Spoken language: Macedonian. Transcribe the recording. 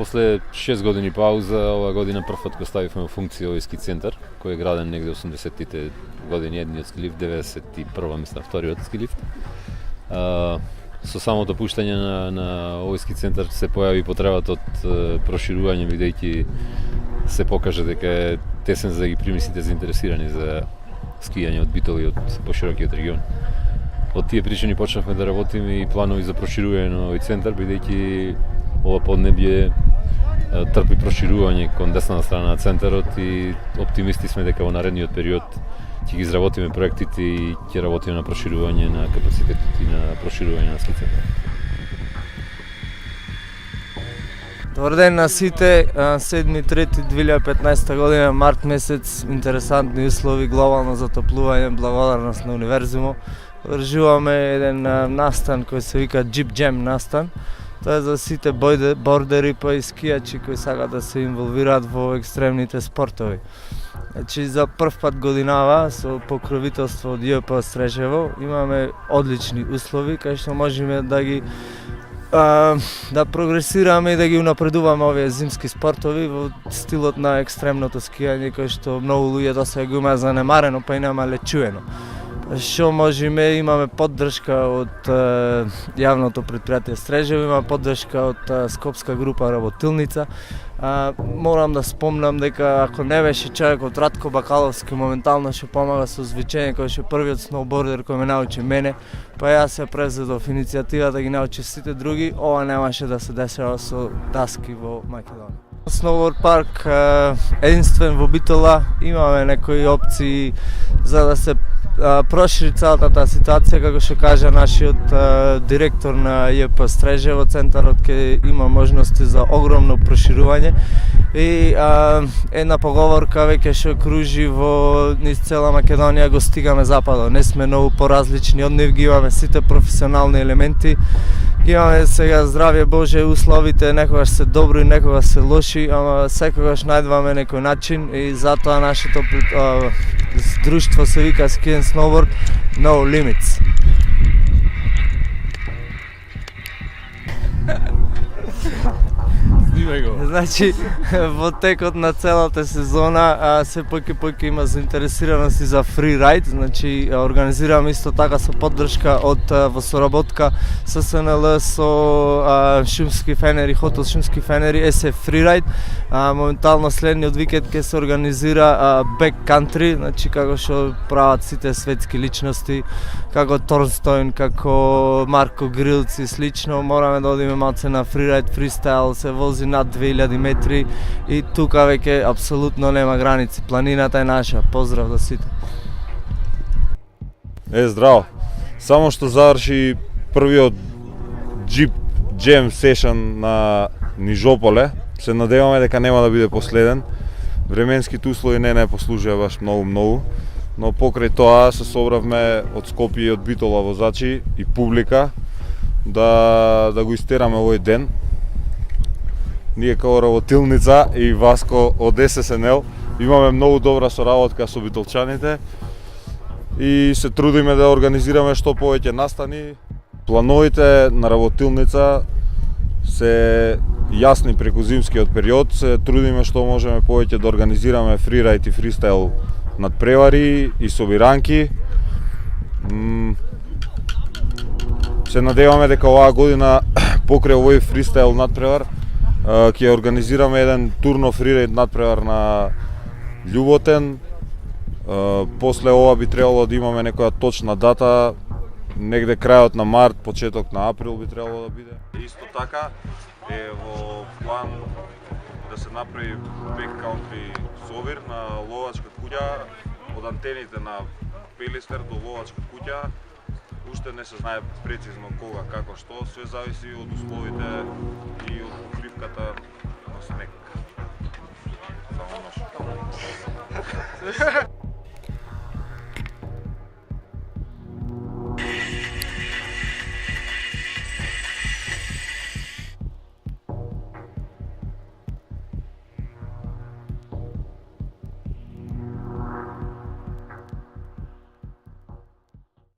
После 6 години пауза, ова година прв пат го ставивме во функција овој ски центар, кој е граден негде 80-тите години, едниот ски лифт, 91-ва, мислам, вториот ски лифт. Со самото пуштање на овој ски центар се појави потребата од проширување, бидејќи се покажа дека е тесен за да ги прими сите заинтересирани за скијање од Битола и од поширокиот регион. Од тие причини почнавме да работиме и планови за проширување на овој центар, бидејќи ова поднебје трпи проширување кон десната страна на центарот и оптимисти сме дека во наредниот период ќе ги изработиме проектите и ќе работиме на проширување на капацитетот и на проширување на ски центар. Добар ден на сите, 7.3.2015 година, март месец, интересантни услови, глобално затоплување, благодарност на универзумо. Одржуваме еден настан кој се вика Jeep Jam настан. Тоа е за сите бордери па и скијачи кои сакаат да се инволвираат во екстремните спортови. Значи, за прв пат годинава со покровителство од ЈП Стрежево имаме одлични услови кај што можеме да ги да прогресираме и да ги унапредуваме овие зимски спортови во стилот на екстремното скијање кој што многу луѓе досега го има занемарено па и нема лечуено. Што можеме, имаме поддршка од јавното претпријатие Стрежево, имаме поддршка од Скопска група Работилница. Морам да спомнам дека ако не беше човекот Радко Бакаловски моментално што помага со звичење, кој што првиот сноубордер кој ме научи мене, па јас се презедов иницијатива да ги научи сите други, ова немаше да се дешава со даски во Македонија. Сноуборд парк единствен во Битола, имаме некои опции за да се прошири целата таа ситуација, како што кажа нашиот директор на ЈП Стрежево, центарот ќе има можности за огромно проширување и една поговорка веќе што кружи во низ цела Македонија, го стигаме западот. Не сме многу поразлични од нив, ги имаме сите професионални елементи. Имаме сега, здравје Боже, условите некогаш се добри, некогаш се лоши, ама секогаш најдваме некој начин и затоа нашето друштво се вика Ski and Snowboard No Limits. Значи, во текот на целата сезона се поќе има заинтересираност и за фрирайд, значи организираме исто така со поддршка во соработка со СНЛ, со Шумски фенери, хотел Шумски фенери, SF Фрирайд. Моментално следниот викенд ќе се организира Backcountry, значи како што прават сите светски личности, како Торнстојн, како Марко Грилц и слично. Мораме да одиме малце на фрирайд, фристайл, се вози над 2000 метри и тука веќе апсолутно нема граници. Планината е наша. Поздрав до сите. Здраво. Само што заврши првиот Jeep Jam session на Нижополе. Се надеваме дека нема да биде последен. Временските услови не послужија баш многу, но покрај тоа се собравме од Скопје и од Битола возачи и публика да го истераме овој ден. Ние како Работилница и Васко од ССНЛ имаме многу добра соработка со битолчаните и се трудиме да организираме што повеќе настани. Плановите на Работилница се јасни преку зимскиот период, се трудиме што можеме повеќе да организираме фрирайд и фристайл надпревари и собиранки. Се надеваме дека оваа година покрај овој фристайл надпревар ќе организираме еден турно фрирайд надпревар на Љуботен. После ова би требало да имаме некоја точна дата, негде крајот на март, почеток на април би требало да биде. Исто така е во план да се направи backcountry собир на ловачка куќа од антените на Пелистер до ловачка куќа. Уште не се знае прецизно кога, како, што, све зависи од условите и од покривката на снег. Само ношо.